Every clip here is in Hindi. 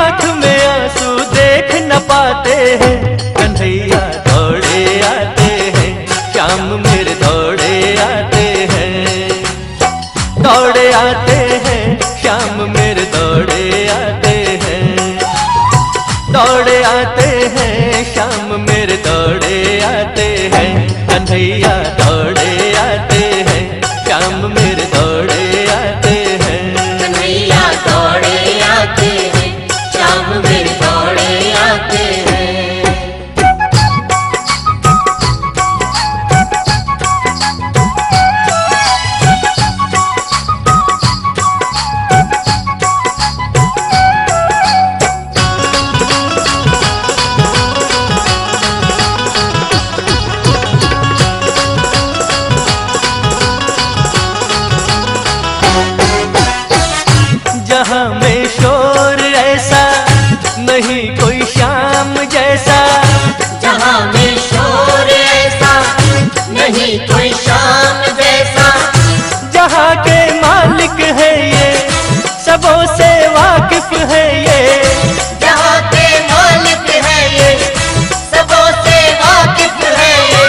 आंख में आंसू देख न पाते हैं, कन्हैया दौड़े आते हैं, श्याम मेरे दौड़े आते हैं, दौड़े आते हैं, श्याम मेरे दौड़े आते हैं, दौड़े आते हैं, श्याम मेरे दौड़े आते हैं, कन्हैया दौड़े आते हैं, श्याम मेरे दौड़े आते हैं, कन्हैया दौड़े आते हैं, श्याम मेरे दौड़े आते हैं। जहाँ में शोर ऐसा नहीं कोई श्याम जैसा, जहाँ में शोर ऐसा नहीं कोई श्याम जैसा, जहाँ के मालिक है ये सबों से वाकिफ है ये, जहाँ के मालिक है ये सबों से वाकिफ है ये,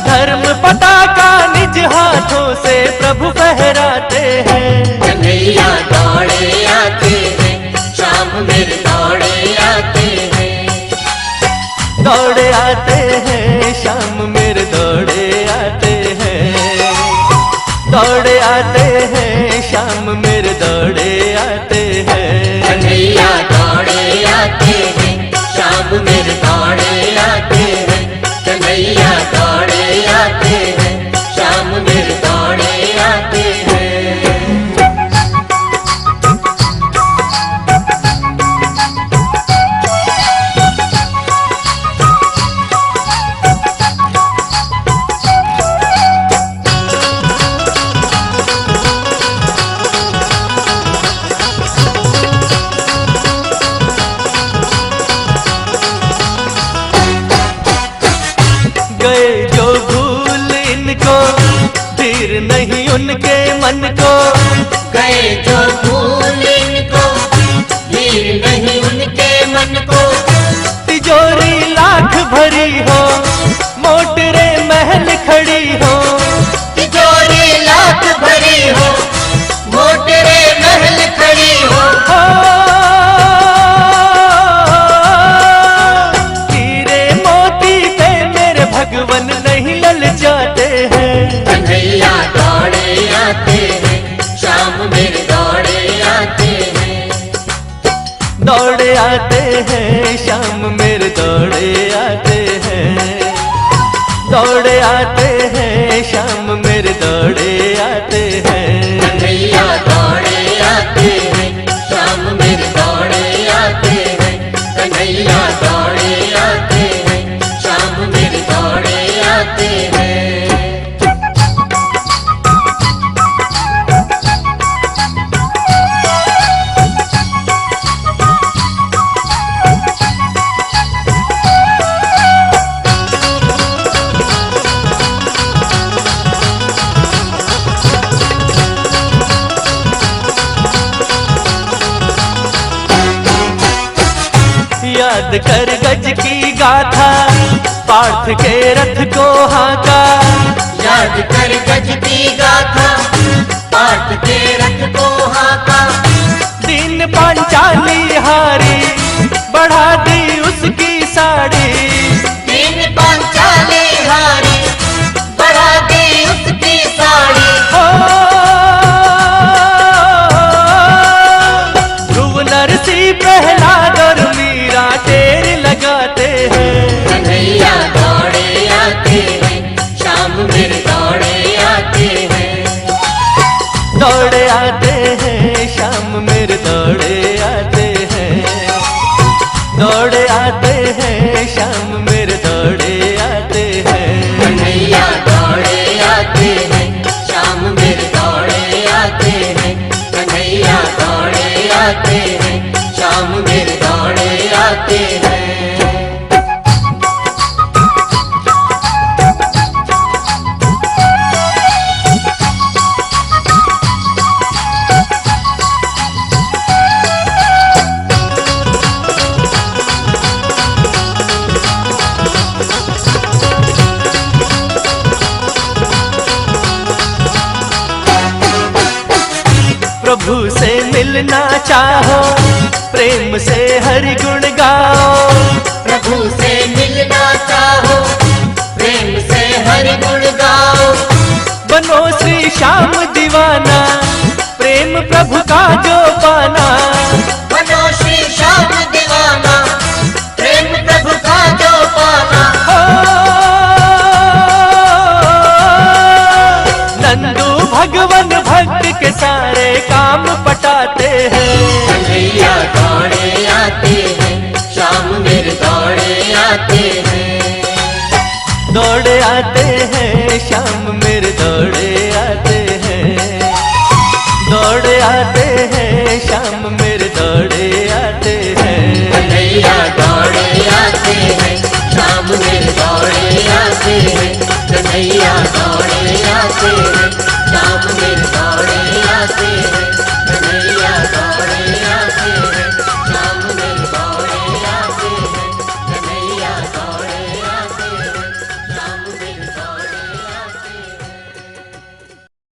धर्म पताका निज हाथों से प्रभु फहराते हैं, कन्हैया दौड़े आते हैं, श्याम मेरे दौड़े आते हैं, दौड़े आते हैं, श्याम मेरे दौड़े आते हैं, दौड़े आते हैं, श्याम मेरे दौड़े आते हैं, कन्हैया दौड़े आते हैं, श्याम मेरे दौड़े आते हैं, कन्हैया दौड़े आते हैं, श्याम मेरे दौड़े आते हैं। गए जो भूल इनको फिर नहीं उनके मन को, गए जो भूल इनको वीर नहीं उनके मन को, तिजोरी लाख भरी हो मोटरे महल खड़ी हो, तिजोरी लाख भरी हो मोटरे महल खड़ी हो, हीरे मोती पे मेरे भगवन नहीं ललचाते हैं, कन्हैया दौड़े आते हैं, श्याम मेरे दौड़े आते हैं, दौड़े आते हैं, श्याम मेरे दौड़े आते हैं, दौड़े आते हैं, श्याम मेरे दौड़े आते हैं, कन्हैया दौड़े आते हैं, श्याम मेरे दौड़े आते हैं, कन्हैया दौड़े आते हैं, श्याम मेरे दौड़े आते हैं। याद कर गज की गाथा पार्थ के रथ को हाका, याद कर गज की गाथा पार्थ के रथ को हाका, दीन पांचाली हारी बढ़ा दी उसकी साड़ी, तीन पांचाली हारी बढ़ा दी उसकी साड़ी, ध्रुव नरसी प्रहलाद और मीरा टेर लगाते हैं, कन्हैया दौड़े आते हैं, श्याम मेरे दौड़े आते हैं, दौड़े प्रभु से मिलना चाहो, प्रेम से हरि गुण गाओ। प्रभु से मिलना चाहो, प्रेम से हरि गुण गाओ। बनो श्री श्याम दीवाना, प्रेम प्रभु का जो पाना। बनो श्री श्याम दीवाना, प्रेम प्रभु का जो पाना। नंदू भगवान भक्त के सारे काम पटाते हैं।